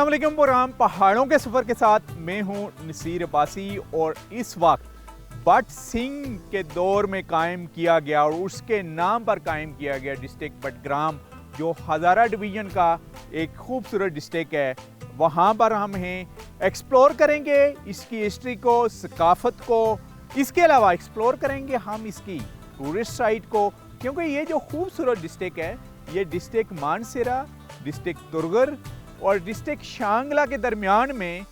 अस्सलाम वालेकुम। प्रोग्राम पहाड़ों के सफ़र के साथ मैं हूं नसीर अब्बासी और इस वक्त बट सिंह के दौर में कायम किया गया और उसके नाम पर कायम किया गया डिस्ट्रिक्ट बटग्राम, जो हज़ारा डिवीज़न का एक खूबसूरत डिस्ट्रिक्ट है, वहाँ पर हम हैं। एक्सप्लोर करेंगे इसकी हिस्ट्री को, सकाफ़त को। इसके अलावा एक्सप्लोर करेंगे हम इसकी टूरिस्ट साइट को, क्योंकि ये जो खूबसूरत डिस्ट्रिक्ट है, ये डिस्ट्रिक्ट मानसेरा, डिस्ट्रिक्ट दुर्गर और डिस्ट्रिक्ट शांगला के दरमियान में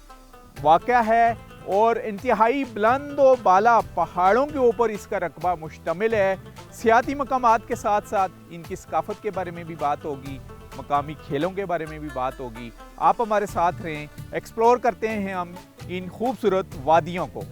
वाक़या है और इंतहाई बुलंद व बाला पहाड़ों के ऊपर इसका रकबा मुश्तमिल है। सियाती मकामात के साथ साथ इनकी सकाफ़त के बारे में भी बात होगी, मकामी खेलों के बारे में भी बात होगी। आप हमारे साथ रहें, एक्सप्लोर करते हैं हम इन खूबसूरत वादियों को।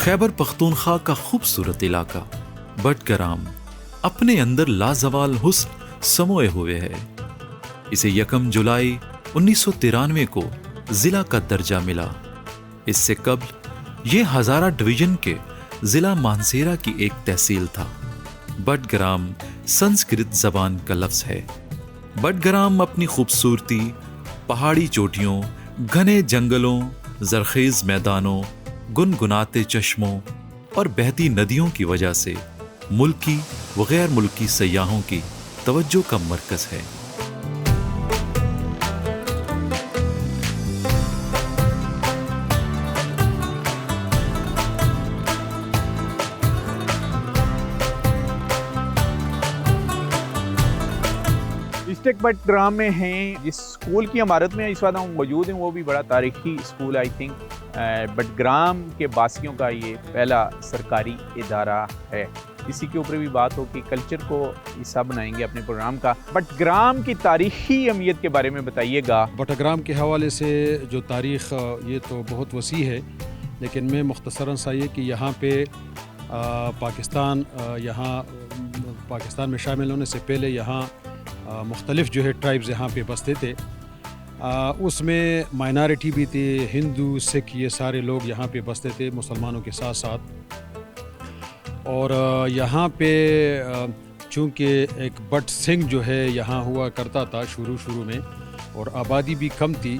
खैबर पख्तूनख्वा का खूबसूरत इलाका बटग्राम अपने अंदर लाजवाल हुस्न समोए हुए है। इसे 1 जुलाई 1993 को जिला का दर्जा मिला। इससे कबल ये हज़ारा डिवीजन के जिला मानसेरा की एक तहसील था। बटग्राम संस्कृत जबान का लफ्ज है। बटग्राम अपनी खूबसूरती, पहाड़ी चोटियों, घने जंगलों, जरखेज मैदानों, गुनगुनाते चश्मों और बहती नदियों की वजह से मुल्की व गैर मुल्की सयाहों की तवज्जो का मरकज है। डिस्ट्रिक्ट बटग्राम में हैं। जिस स्कूल की इमारत में इस वक्त हम मौजूद हैं, वो भी बड़ा तारीखी स्कूल, आई थिंक बटग्राम के बासियों का ये पहला सरकारी इदारा है। इसी के ऊपर भी बात हो कि कल्चर को हिस्सा बनाएंगे अपने प्रोग्राम का। बटग्राम की तारीखी अहमियत के बारे में बताइएगा। बटग्राम के हवाले से जो तारीख़, ये तो बहुत वसी है, लेकिन मैं मुख्तसरन सा ये कि यहाँ पे पाकिस्तान में शामिल होने से पहले यहाँ मुख्तलिफ जो है ट्राइब्स यहाँ पे बसते थे। उसमें माइनॉरिटी भी थी, हिंदू, सिख, ये सारे लोग यहाँ पे बसते थे मुसलमानों के साथ साथ। और यहाँ पे चूँकि एक बट सिंह जो है यहाँ हुआ करता था शुरू में, और आबादी भी कम थी,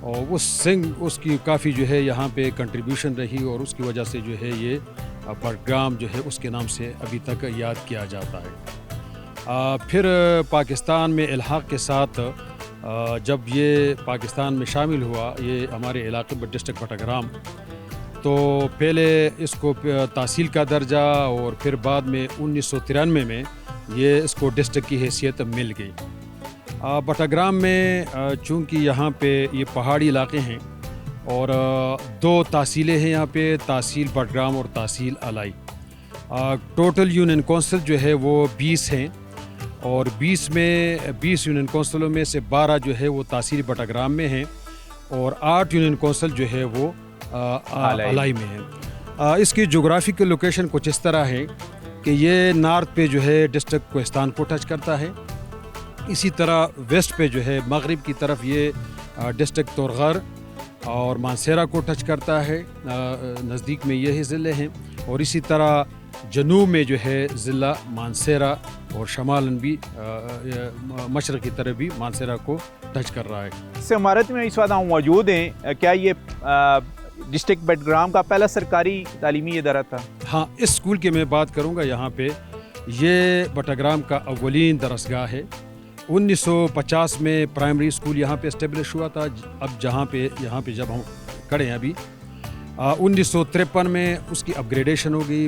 और उस सिंह उसकी काफ़ी जो है यहाँ पे कंट्रीब्यूशन रही, और उसकी वजह से जो है ये बटग्राम जो है उसके नाम से अभी तक याद किया जाता है। फिर पाकिस्तान में इल्हाक़ के साथ जब ये पाकिस्तान में शामिल हुआ, ये हमारे इलाके में डिस्ट्रिक्ट बटग्राम, तो पहले इसको तहसील का दर्जा, और फिर बाद में 1993 में ये इसको डिस्ट्रिक्ट की हैसियत मिल गई। बटग्राम में चूँकि यहाँ पे ये पहाड़ी इलाके हैं, और 2 तहसीलें हैं यहाँ पे, तहसील बटग्राम और तहसील अलाई। टोटल यूनियन कौंसिल जो है वो 20 हैं, और 20 यूनियन कौंसिलों में से 12 जो है वो तहसील बटग्राम में हैं, और 8 यूनियन कौंसिल जो है वो अलाई में हैं। इसकी जोग्राफिकल लोकेशन कुछ इस तरह है कि ये नॉर्थ पे जो है डिस्ट्रिक्ट कोहिस्तान को टच करता है, इसी तरह वेस्ट पे जो है मगरिब की तरफ ये डिस्ट्रिक्ट तुर्गर और मानसेरा को टच करता है, नज़दीक में यही ज़िले हैं, और इसी तरह जनूब में जो है ज़िला मानसेरा, और शमालन भी मशरक़ की तरफ भी मानसेरा को टच कर रहा है। इस इमारत में इस वक्त हम मौजूद हैं। क्या ये डिस्ट्रिक्ट बटग्राम का पहला सरकारी तालीमी इदारा था? हाँ, इस स्कूल की मैं बात करूँगा। यहाँ पे ये बटग्राम का अव्वलीन दरसगाह है। 1950 में प्राइमरी स्कूल यहाँ पे इस्टेब्लिश हुआ था। अब यहाँ पे जब हम खड़े हैं अभी, 1953 में उसकी अपग्रेडेशन हो गई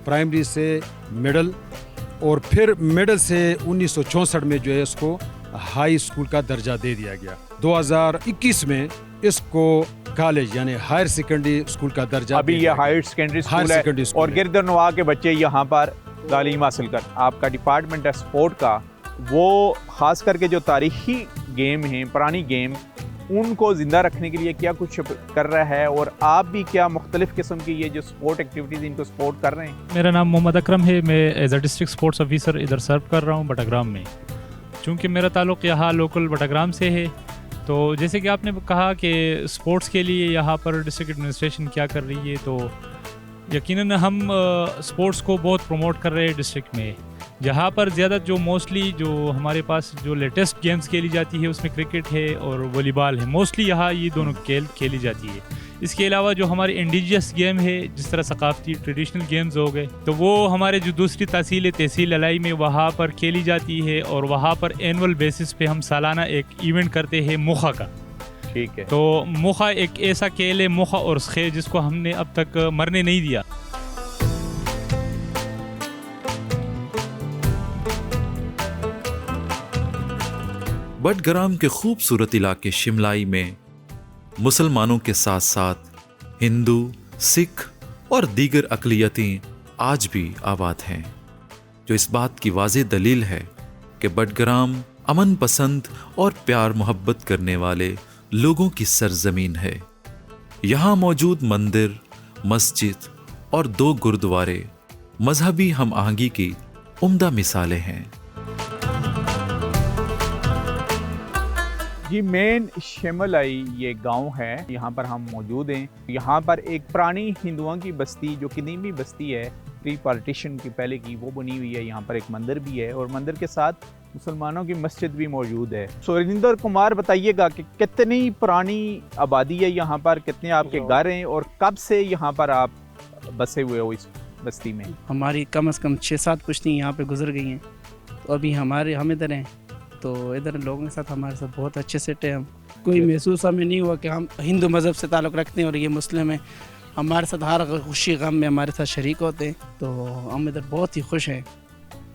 प्राइमरी से मिडल, और फिर मिडल से 1964 में जो है इसको हाई स्कूल का दर्जा दे दिया गया। 2021 में इसको कॉलेज यानी हायर सेकेंडरी स्कूल का दर्जा। अभी ये हायर सेकेंडरी स्कूल है, और गिरदनवा के बच्चे यहाँ पर तालीम हासिल कर, आपका डिपार्टमेंट है स्पोर्ट का, वो ख़ास करके जो तारीख़ी गेम हैं, पुरानी गेम, उनको ज़िंदा रखने के लिए क्या कुछ कर रहा है, और आप भी क्या मुख्तलिफ़ किस्म की ये जो स्पोर्ट एक्टिविटीज़ इनको सपोर्ट कर रहे हैं? मेरा नाम मोहम्मद अकरम है। मैं as a district sports officer इधर सर्व कर रहा हूँ बटाग्राम में। चूँकि मेरा ताल्लुक़ यहाँ लोकल बटाग्राम से है, तो जैसे कि आपने कहा कि स्पोर्ट्स के लिए यहाँ पर डिस्ट्रिक्ट एडमिनिस्ट्रेशन क्या कर रही है, तो यकीनन हम स्पोर्ट्स को बहुत प्रमोट कर रहे हैं डिस्ट्रिक्ट में। जहाँ पर ज़्यादा जो मोस्टली जो हमारे पास जो लेटेस्ट गेम्स खेली जाती है उसमें क्रिकेट है और वॉलीबॉल है, मोस्टली यहाँ ये दोनों खेली जाती है। इसके अलावा जो हमारे इंडिजियस गेम है, जिस तरह सकाफती ट्रेडिशनल गेम्स हो गए, तो वो हमारे जो दूसरी तहसील अलाई में वहाँ पर खेली जाती है, और वहाँ पर एनुअल बेसिस पे हम सालाना एक इवेंट करते हैं मुखा का। ठीक है। तो मुखा एक ऐसा खेल है, मुखा और स्खे, जिसको हमने अब तक मरने नहीं दिया। बटग्राम के खूबसूरत इलाके शिमलाई में मुसलमानों के साथ साथ हिंदू, सिख और दीगर अक़लियतें आज भी आबाद हैं, जो इस बात की वाज़ेह दलील है कि बटग्राम अमन पसंद और प्यार मोहब्बत करने वाले लोगों की सरजमीन है। यहाँ मौजूद मंदिर, मस्जिद और 2 गुरुद्वारे मजहबी हम आहंगी की उम्दा मिसालें हैं। जी, मेन शिमलाई ये गांव है, यहाँ पर हम मौजूद हैं। यहाँ पर एक पुरानी हिंदुओं की बस्ती, जो कदीमी बस्ती है प्री पार्टीशन की पहले की, वो बनी हुई है। यहाँ पर एक मंदिर भी है, और मंदिर के साथ मुसलमानों की मस्जिद भी मौजूद है। सुरेंद्र कुमार, बताइएगा कि कितनी पुरानी आबादी है यहाँ पर, कितने आपके घर हैं, और कब से यहाँ पर आप बसे हुए हो इस बस्ती में? हमारी कम से कम 6-7 पुश्ती यहाँ पे गुजर गई हैं, तो अभी हम इधर हैं, तो इधर लोगों के साथ हमारे साथ बहुत अच्छे सेट है। हम कोई महसूस हमें नहीं हुआ कि हम हिंदू मज़हब से ताल्लुक़ रखते हैं और ये मुस्लिम है। हमारे साथ हर खुशी गम में हमारे साथ शरीक होते हैं, तो हम इधर बहुत ही खुश हैं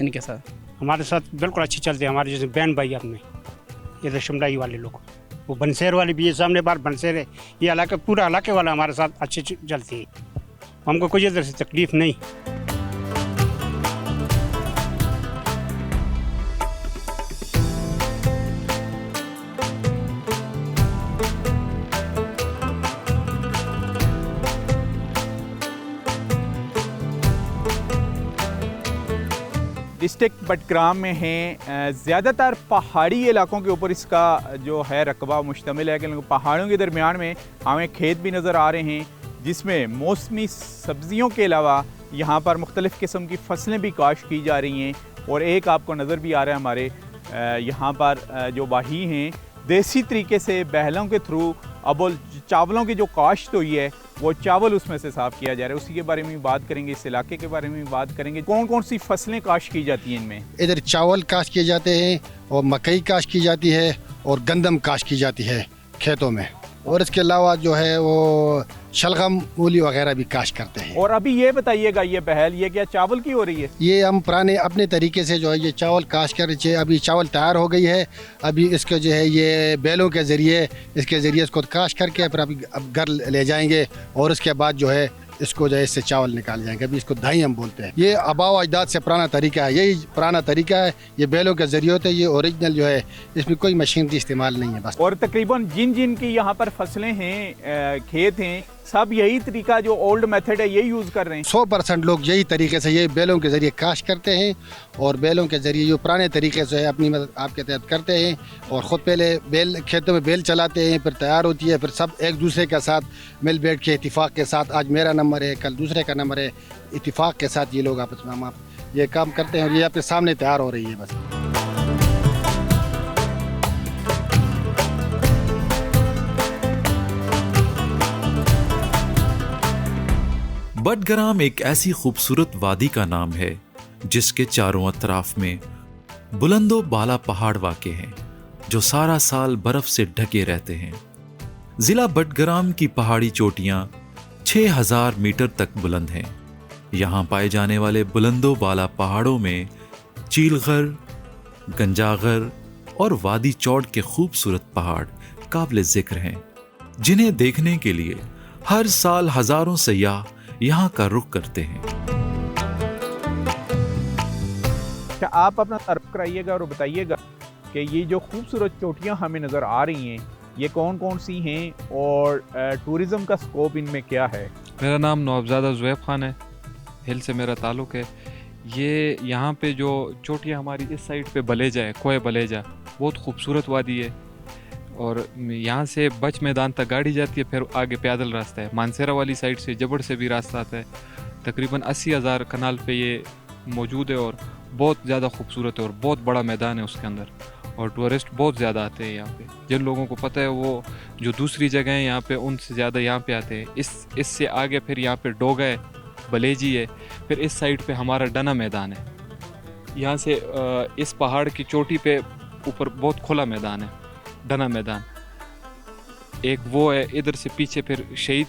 इनके साथ। हमारे साथ बिल्कुल अच्छी चलती है। हमारे जैसे बहन भाई अपने ये शिमलाई वाले लोग, वो बनसेर वाले भी, ये सामने बार बनसेर है, ये इलाका पूरा इलाके वाला हमारे साथ अच्छी चलती है। हमको कोई इधर से तकलीफ़ नहीं। डिस्ट्रिक्ट बटग्राम में हैं, ज़्यादातर पहाड़ी इलाकों के ऊपर इसका जो है रकबा मुश्तमिल है, कि पहाड़ों के दरमियान में हमें खेत भी नज़र आ रहे हैं, जिसमें मौसमी सब्ज़ियों के अलावा यहाँ पर मुख्तलिफ़ किस्म की फसलें भी काश्त की जा रही हैं। और एक आपको नज़र भी आ रहा है हमारे यहाँ पर जो वाही हैं, देसी तरीके से बहलों के थ्रू अब चावलों की जो काश्त हुई है, वो चावल उसमें से साफ़ किया जा रहा है। उसी के बारे में बात करेंगे, इस इलाके के बारे में भी बात करेंगे। कौन कौन सी फसलें काश्त की जाती हैं इनमें? इधर चावल काश्त किए जाते हैं, और मकई काश्त की जाती है, और गंदम काश्त की जाती है खेतों में, और इसके अलावा जो है वो शलगम, मूली वगैरह भी काश्त करते हैं। और अभी ये बताइएगा, ये बहल ये क्या चावल की हो रही है? ये हम पुराने अपने तरीके से जो है ये चावल काश्त कर रहे हैं। अभी चावल तैयार हो गई है, अभी इसके जो है ये बैलों के ज़रिए इसको काश्त करके फिर अभी अब घर ले जाएंगे, और उसके बाद जो है इसको जो है इससे चावल निकाल जाएंगे। अभी इसको दाई हम बोलते हैं। ये आबाओ अजदाद से पुराना तरीका है, यही पुराना तरीका है। ये बैलों के ज़रिए होते हैं, ये ओरिजिनल जो है, इसमें कोई मशीनरी इस्तेमाल नहीं है बस। और तकरीबन जिन जिन की यहाँ पर फसलें हैं, खेत हैं, सब यही तरीका जो ओल्ड मेथड है यही यूज़ कर रहे हैं। 100% लोग यही तरीके से ये बैलों के ज़रिए काश्त करते हैं, और बैलों के ज़रिए जो पुराने तरीके से है अपनी मदद आपके तहत करते हैं, और ख़ुद पहले बैल खेतों में बैल चलाते हैं, फिर तैयार होती है, फिर सब एक दूसरे के साथ मिल बैठ के इत्तिफाक के साथ, आज मेरा नंबर है, कल दूसरे का नंबर है, इत्तिफाक के साथ ये लोग आपस में हम ये काम करते हैं, और ये आपके सामने तैयार हो रही है बस। बटग्राम एक ऐसी खूबसूरत वादी का नाम है जिसके चारों अतराफ में बुलंदो बाला पहाड़ वाक़े हैं, जो सारा साल बर्फ से ढके रहते हैं। जिला बटग्राम की पहाड़ी चोटियां 6000 मीटर तक बुलंद हैं। यहाँ पाए जाने वाले बुलंदो बाला पहाड़ों में चीलगर, गंजागर और वादी चौड़ के खूबसूरत पहाड़ काबिल जिक्र हैं, जिन्हें देखने के लिए हर साल हजारों सयाह यहाँ का रुख करते हैं। आप अपना तारुफ कराइएगा और बताइएगा कि ये जो खूबसूरत चोटियाँ हमें नज़र आ रही हैं ये कौन कौन सी हैं और टूरिज़म का स्कोप इनमें क्या है। मेरा नाम नवाबज़ादा ज़ुएब ख़ान है, हिल से मेरा ताल्लुक़ है। ये यहाँ पे जो चोटियाँ हमारी इस साइड पे बलेजा है, कोए बलेजा, बहुत खूबसूरत वादी है और यहाँ से बच मैदान तक गाड़ी जाती है, फिर आगे पैदल रास्ता है। मानसेरा वाली साइड से जबड़ से भी रास्ता आता है। तकरीबन 80,000 कनाल पे ये मौजूद है और बहुत ज़्यादा खूबसूरत है और बहुत बड़ा मैदान है उसके अंदर और टूरिस्ट बहुत ज़्यादा आते हैं यहाँ पे। जिन लोगों को पता है वो जो दूसरी जगह हैं यहाँ पे उनसे ज़्यादा यहाँ पे आते हैं। इससे आगे फिर यहाँ पे डोगा है, बलेजी है, फिर इस साइड पे हमारा डना मैदान है। यहाँ से इस पहाड़ की चोटी पे ऊपर बहुत खुला मैदान है, डना मैदान। एक वो है, इधर से पीछे फिर शहीद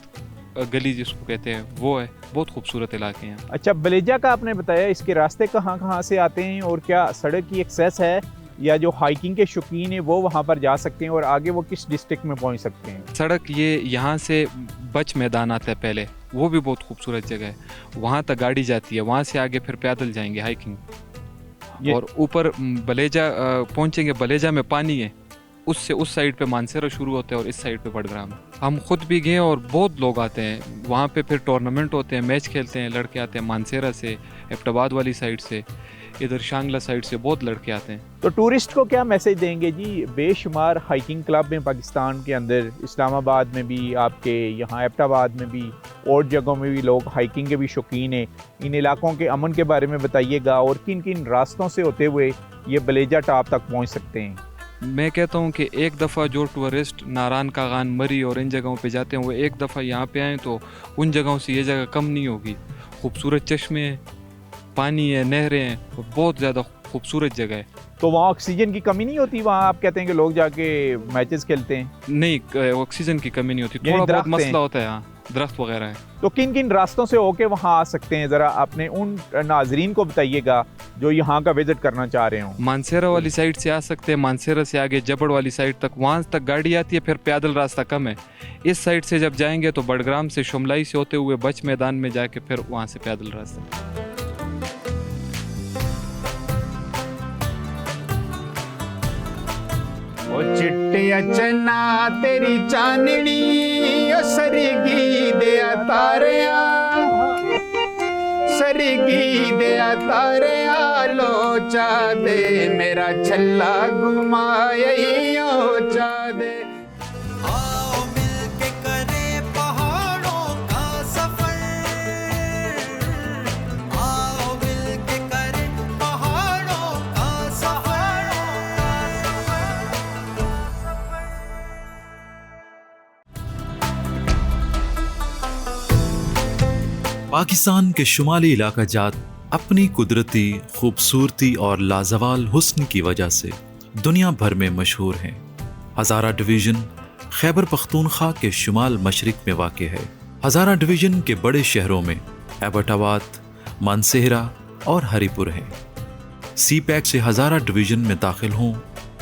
गली जिसको कहते हैं वो है। बहुत खूबसूरत इलाके हैं। अच्छा, बलेजा का आपने बताया, इसके रास्ते कहाँ कहाँ से आते हैं और क्या सड़क की एक्सेस है या जो हाइकिंग के शौकीन हैं वो वहाँ पर जा सकते हैं और आगे वो किस डिस्ट्रिक्ट में पहुँच सकते हैं? सड़क ये यहाँ से बच मैदान आता है पहले, वो भी बहुत खूबसूरत जगह है, वहाँ तक गाड़ी जाती है, वहाँ से आगे फिर पैदल जाएंगे हाइकिंग और ऊपर बलेजा पहुँचेंगे। बलेजा में पानी है, उससे उस साइड पे मानसेरा शुरू होता है और इस साइड पे बडग्राम है। हम खुद भी गए और बहुत लोग आते हैं वहाँ पे, फिर टूर्नामेंट होते हैं, मैच खेलते हैं, लड़के आते हैं मानसेरा से, एबटाबाद वाली साइड से, इधर शांगला साइड से बहुत लड़के आते हैं। तो टूरिस्ट को क्या मैसेज देंगे जी? बेशुमार हाइकिंग क्लब में पाकिस्तान के अंदर, इस्लामाबाद में भी, आपके यहाँ एबटाबाद में भी और जगहों में भी लोग हाइकिंग के भी शौकीन हैं। इन इलाकों के अमन के बारे में बताइएगा और किन किन रास्तों से होते हुए ये बलेजा टॉप तक पहुँच सकते हैं। मैं कहता हूँ कि एक दफ़ा जो टूरिस्ट नारान कागान, मरी और इन जगहों पे जाते हैं वो एक दफ़ा यहाँ पे आएँ तो उन जगहों से ये जगह कम नहीं होगी। खूबसूरत चश्मे हैं, पानी है, नहरें हैं, बहुत ज़्यादा खूबसूरत जगह है। तो वहाँ ऑक्सीजन की कमी नहीं होती? वहाँ आप कहते हैं कि लोग जाके मैचेस खेलते हैं। नहीं, ऑक्सीजन की कमी नहीं होती, थोड़ा बहुत मसला होता है यहाँ, दरख्त वगैरह है। तो किन किन रास्तों से होके वहाँ आ सकते हैं, ज़रा आपने उन नाजरीन को बताइएगा जो यहाँ का विजिट करना चाह रहे हो। मानसेरा वाली साइड से आ सकते हैं, मानसेरा से आगे जबड़ वाली साइड तक, वहाँ तक गाड़ी आती है, फिर पैदल रास्ता कम है। इस साइड से जब जाएंगे तो बडग्राम से शुमलाई से होते हुए बच मैदान में जाके फिर वहाँ से पैदल रास्ता। ओ चिट्टिया चन्ना तेरी चांदनी, ओ सरगी दिया तारिया, सरगी दिया तारिया, लोचा दे मेरा छल्ला घुमायो चा दे। आओ मिलके करें पहाड़ों का सफर, आओ मिलके करें पहाड़ों का सफर। पाकिस्तान के शुमाली इलाका जात अपनी कुदरती खूबसूरती और लाजवाल हुस्न की वजह से दुनिया भर में मशहूर हैं। हज़ारा डिवीज़न खैबर पख्तूनख्वा के शुमाल मशरिक में वाक़ है। हज़ारा डिवीज़न के बड़े शहरों में एबटाबाद, मानसेरा और हरीपुर हैं। सी पैक से हज़ारा डिवीज़न में दाखिल हों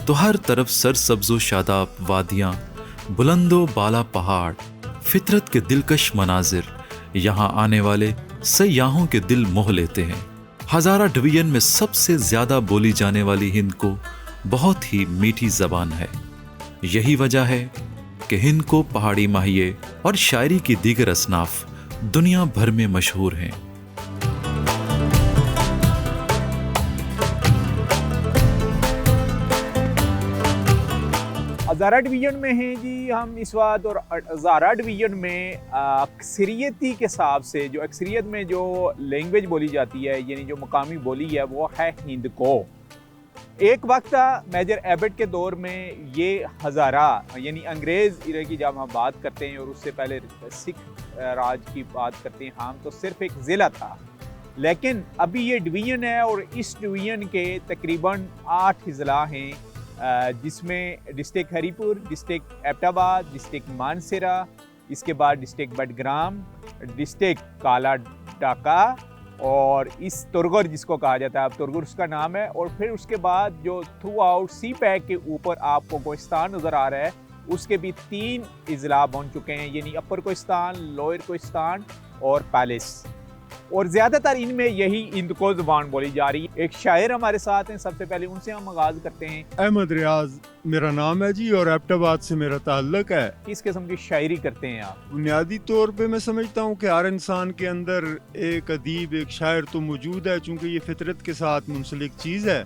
तो हर तरफ सरसब्ज़ो शादाब वादियाँ, बुलंदो बाला पहाड़, फितरत के दिलकश मनाजिर यहाँ आने वाले सयाहों के दिल मोह लेते हैं। हज़ारा डिवीज़न में सबसे ज़्यादा बोली जाने वाली हिंद को बहुत ही मीठी ज़बान है। यही वजह है कि हिंद को पहाड़ी माहिए और शायरी की दीगर असनाफ दुनिया भर में मशहूर हैं। हज़ारा डिवीज़न में हैं जी हम इस वक्त, और हज़ारा डिवीज़न में अक्सरियती के हिसाब से जो अक्सरियत में जो लैंग्वेज बोली जाती है, यानी जो मकामी बोली है, वो है हिंद को। एक वक्त था मेजर एबट के दौर में ये हज़ारा, यानी अंग्रेज़ इरा की जब हम बात करते हैं और उससे पहले सिख राज की बात करते हैं हम, तो सिर्फ एक ज़िला था। लेकिन अभी ये डिवीज़न है और इस डिवीज़न के तकरीबन 8 अजला हैं, जिसमें district Haripur, district Abbottabad, district Mansehra, इसके बाद डिस्ट्रिक्ट बडग्राम, डिस्ट्रिक्ट काला डाका और इस तुरगुर जिसको कहा जाता है, अब तुरगुर उसका नाम है। और फिर उसके बाद जो थ्रू आउट सी पैक के ऊपर आपको कोहिस्तान नज़र आ रहा है, उसके भी 3 अजला बन चुके हैं, यानी अपर कोहिस्तान, लोअर कोहिस्तान और पैलेस। और ज़्यादातर इनमें यही हिंदको ज़ुबान बोली जा रही है। एक शायर हमारे साथ हैं, सबसे पहले उनसे हम आगाज़ करते हैं। अहमद रियाज मेरा नाम है जी और एबटाबाद से मेरा ताल्लुक है। किस किस्म की शायरी करते हैं आप? बुनियादी तौर पे मैं समझता हूँ कि हर इंसान के अंदर एक अदीब, एक शायर तो मौजूद है, चूँकि ये फितरत के साथ मुंसलिक चीज़ है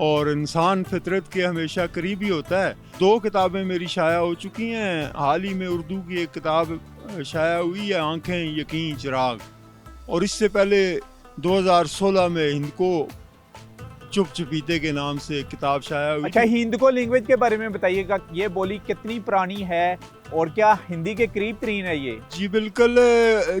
और इंसान फितरत के हमेशा करीबी होता है। 2 किताबें मेरी शाया हो चुकी हैं। हाल ही में उर्दू की एक किताब शाया हुई है, आंखें यकीन चिराग, और इससे पहले 2016 में हिंदको चुप चुपीते के नाम से किताब शाया हुई। अच्छा, हिंदको लैंग्वेज के बारे में बताइएगा, ये बोली कितनी पुरानी है और क्या हिंदी के करीब तरीन है ये? जी बिल्कुल,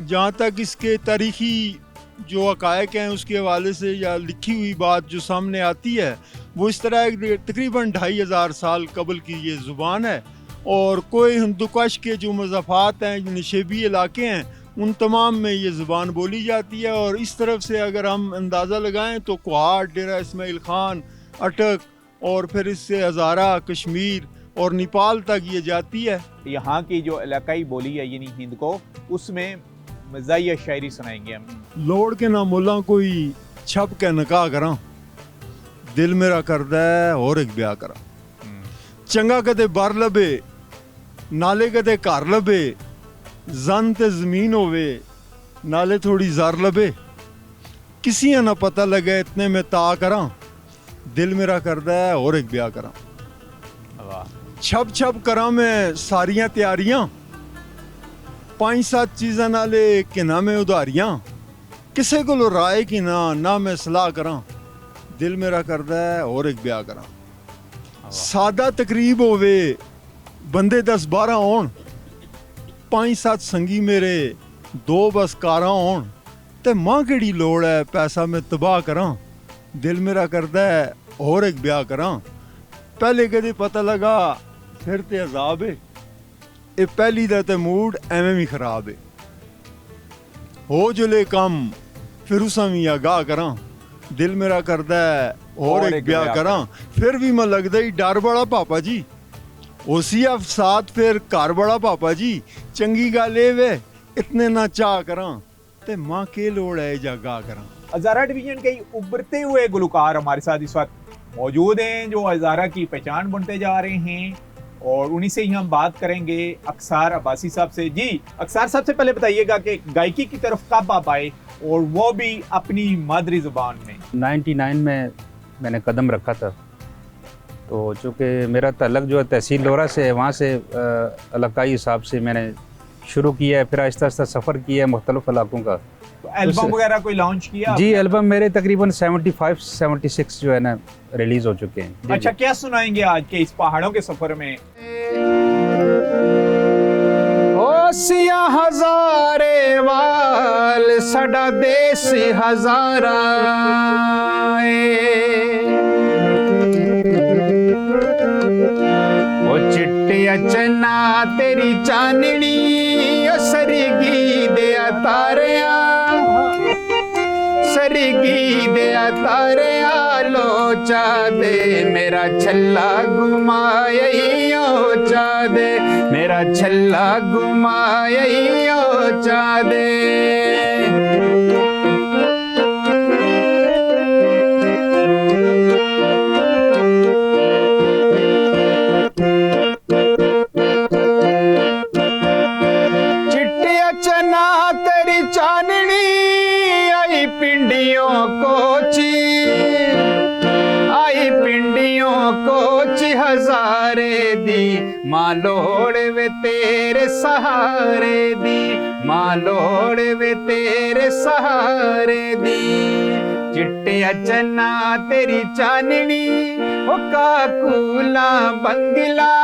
जहाँ तक इसके तारीखी जो हकायक हैं उसके हवाले से या लिखी हुई बात जो सामने आती है वो इस तरह है, तकरीबन 2500 साल कबल की ये ज़ुबान है और कोई हिंदुकश के जो मज़ाफ़ात हैं, नशेबी इलाके हैं, उन तमाम में ये ज़ुबान बोली जाती है। और इस तरफ से अगर हम अंदाज़ा लगाएं तो कुहाड़, डेरा इस्माइल ख़ान, अटक और फिर इससे हज़ारा, कश्मीर और नेपाल तक ये जाती है। यहाँ की जो इलाकाई बोली है यानी हिंदको, उसमें मज़ाहिया शायरी सुनाएंगे हम। लोड़ के ना मुला कोई छप के नकाह करा, दिल मेरा करदा है और एक ब्याह करा। चंगा कदे बर लबे, नाले कदे घर लबे, जन ते जमीन होवे, नाले थोड़ी जार लबे, किसी ना पता लगे इतने में ता करा, दिल मेरा करदा है और एक ब्याह करा। छप छप करा मैं सारियां तैयारियां, 5-7 चीज़ां नाले किना में उधारियां, किसे को राय की ना मैं सलाह करा, दिल मेरा करदा है और एक ब्याह करा। सादा तकरीब होवे, बंदे 10-12 होन, 5-7 संगी मेरे 2 बस कारां होन, ते मां केड़ी लोड़ है पैसा मैं तबाह करा, दिल मेरा करदा है और एक ब्याह करा। पहले कदे पता लगा फिर ते अजाब है, ए पहली दा ते मूड एवें भी खराब है, हो जुले कम फिर उसा भी आगाह करा, दिल मेरा करदा है और एक ब्याह करा। फिर भी मैं लगदा ही डर बड़ा पापा जी, उसी अफसाद फिर घर बड़ा पापा जी, चंगी गल ए वे इतने ना चाह करा, ते मां के लोड़ है जागा करा। हज़ारा डिवीजन के उभरते हुए गुलकार हमारे साथ इस वक्त मौजूद हैं जो हज़ारा की पहचान बनते जा रहे हैं और उन्हीं से ही हम बात करेंगे, अक्सार अब्बासी साहब से। जी अक्सार साहब, से पहले बताइएगा कि गायकी की तरफ कब आप आए और वो भी अपनी मादरी ज़ुबान में? 99 में मैंने कदम रखा था, तो चूँकि मेरा तल्लक जो है तहसील लोरा से है, वहाँ से इलाकाई हिसाब से मैंने शुरू किया है, फिर आहिस्ता आहिस्ता सफ़र किया है मुख्तलिफ इलाकों का। तो एल्बम वगैरह कोई लॉन्च किया? जी एल्बम मेरे तकरीबन 75-76 जो है ना रिलीज़ हो चुके हैं। अच्छा, क्या सुनाएंगे आज के इस पहाड़ों के सफ़र में? सिया हजारे वाल सड़ा देश हजारा, ओ चिट्टिया चन्ना तेरी चांदनी, सरगी दया तारिया, सरगी दया तारिया, लोचा दे मेरा छल्ला घुमायो चा दे, मेरा छल्ला घुमायो चा दे। चिट्टिया चना तेरी चांदनी, आई पिंडियों कोची, आई पिंडियों कोची हजारे दी, माँ लोड़ वे तेरे सहारे दी, माँ लोड़ वे तेरे सहारे दी। चिट्टिया चन्ना तेरी चांदनी, ओ काकूला बंगला,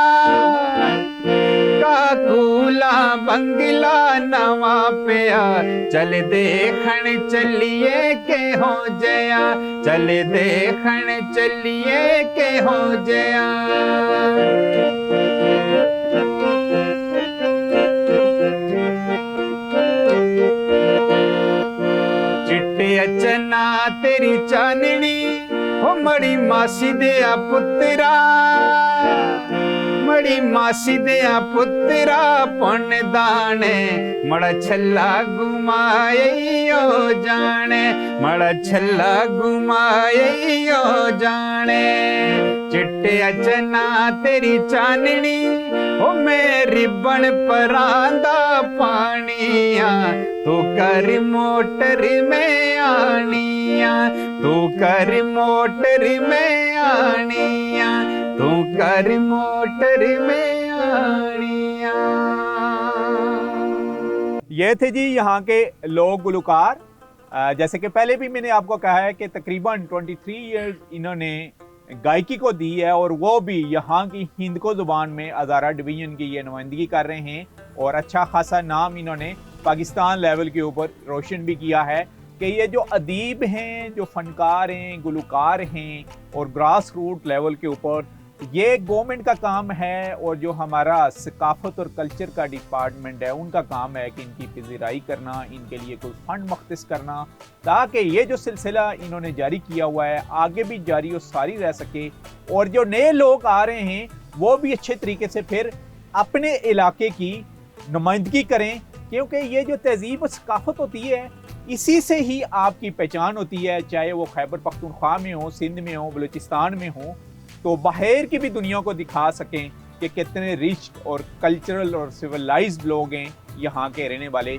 काकूला बंगला नवा पिया, चल देखण चलिए के हो जया, चल देखण चलिए के हो जया। चिट्टिया चन्ना तेरी चांदनी, ओ मड़ी मासी दे पुत्रा, बड़ी मासी दिया पुत्रा पुन दाने मड़ा छल्ला घुमायो जाने मड़ा छल्ला घुमायो जाने चिट्टे चना तेरी चांदनी ओ मेरी बन परांदा पानिया तू कर मोटर में आनिया तू कर मोटर में आनिया तू कर मोटर में आनिया। ये थे जी यहाँ के लोक गुलकार। जैसे कि पहले भी मैंने आपको कहा है कि तकरीबन 23 इयर्स इन्होंने गायकी को दी है और वो भी यहाँ की हिंदको ज़ुबान में हज़ारा डिवीज़न की ये नुमाइंदगी कर रहे हैं और अच्छा खासा नाम इन्होंने पाकिस्तान लेवल के ऊपर रोशन भी किया है कि ये जो अदीब हैं, जो फनकार हैं, गुलकार हैं और ग्रास रूट लेवल के ऊपर ये गवर्नमेंट का काम है और जो हमारा सकाफत और कल्चर का डिपार्टमेंट है उनका काम है कि इनकी पजीराई करना, इनके लिए कोई फंड मख्तिस करना ताकि ये जो सिलसिला इन्होंने जारी किया हुआ है आगे भी जारी और सारी रह सके और जो नए लोग आ रहे हैं वो भी अच्छे तरीके से फिर अपने इलाके की नुमाइंदगी करें, क्योंकि ये जो तहजीब और सकाफत होती है इसी से ही आपकी पहचान होती है, चाहे वो खैबर पख्तूनख्वा में हो, सिंध में हो, बलूचिस्तान में हो, तो बाहर की भी दुनिया को दिखा सकें कि कितने रिच और कल्चरल और सिविलाइज्ड लोग हैं यहाँ के रहने वाले।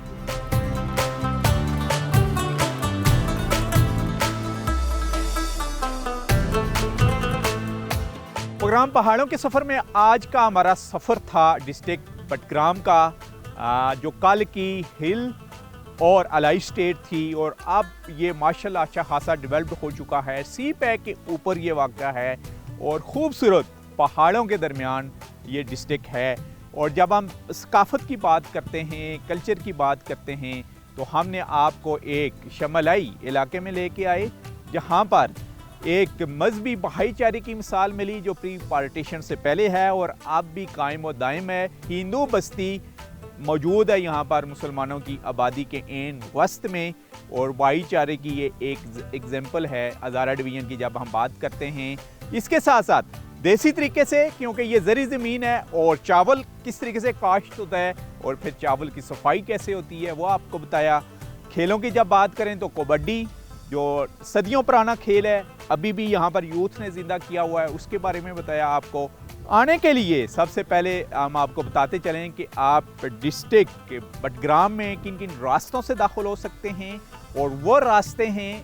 प्रोग्राम पहाड़ों के सफ़र में आज का हमारा सफ़र था डिस्ट्रिक्ट बडग्राम का, जो कल की हिल और अलाई स्टेट थी और अब ये माशाल्लाह अच्छा खासा डेवलप्ड हो चुका है। सी पैक के ऊपर ये वाक़ा है और ख़ूबसूरत पहाड़ों के दरमियान ये डिस्ट्रिक्ट है। और जब हम सकाफ़त की बात करते हैं, कल्चर की बात करते हैं, तो हमने आपको एक शमलाई इलाके में लेके आए जहाँ पर एक मजहबी भाईचारे की मिसाल मिली जो प्री पार्टीशन से पहले है और अब भी कायम व दायम है। हिंदू बस्ती मौजूद है यहाँ पर मुसलमानों की आबादी के एन वस्त में और भाईचारे की ये एक एग्जाम्पल है हज़ारा डिवीज़न की जब हम बात करते हैं। इसके साथ साथ देसी तरीके से, क्योंकि ये ज़री ज़मीन है और चावल किस तरीके से काश्त होता है और फिर चावल की सफाई कैसे होती है वो आपको बताया। खेलों की जब बात करें तो कबड्डी जो सदियों पुराना खेल है अभी भी यहाँ पर यूथ ने ज़िंदा किया हुआ है उसके बारे में बताया आपको। आने के लिए सबसे पहले हम आपको बताते चलें कि आप डिस्ट्रिक्ट के बडग्राम में किन किन रास्तों से दाखिल हो सकते हैं और वो रास्ते हैं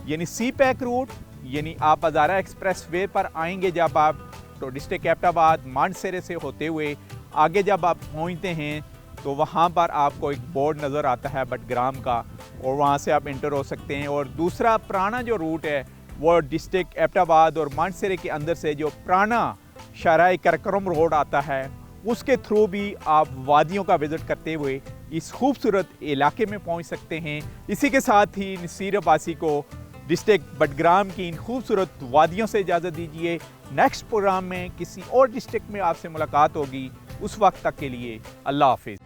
यानी सी पैक रूट, यानी आप हज़ारा एक्सप्रेस वे पर आएंगे जब आप तो डिस्ट्रिक्ट एबटाबाद मानसरे से होते हुए आगे जब आप पहुँचते हैं तो वहाँ पर आपको एक बोर्ड नज़र आता है बडग्राम का और वहाँ से आप इंटर हो सकते हैं। और दूसरा पुराना जो रूट है वो डिस्ट्रिक्ट एबटाबाद और मानसरे के अंदर से जो पुराना शाहराह करकरम रोड आता है उसके थ्रू भी आप वादियों का विज़िट करते हुए इस खूबसूरत इलाके में पहुँच सकते हैं। इसी के साथ ही नसीर अब्बासी को डिस्ट्रिक्ट बडग्राम की इन खूबसूरत वादियों से इजाज़त दीजिए। नेक्स्ट प्रोग्राम में किसी और डिस्ट्रिक्ट में आपसे मुलाकात होगी, उस वक्त तक के लिए अल्लाह हाफिज़।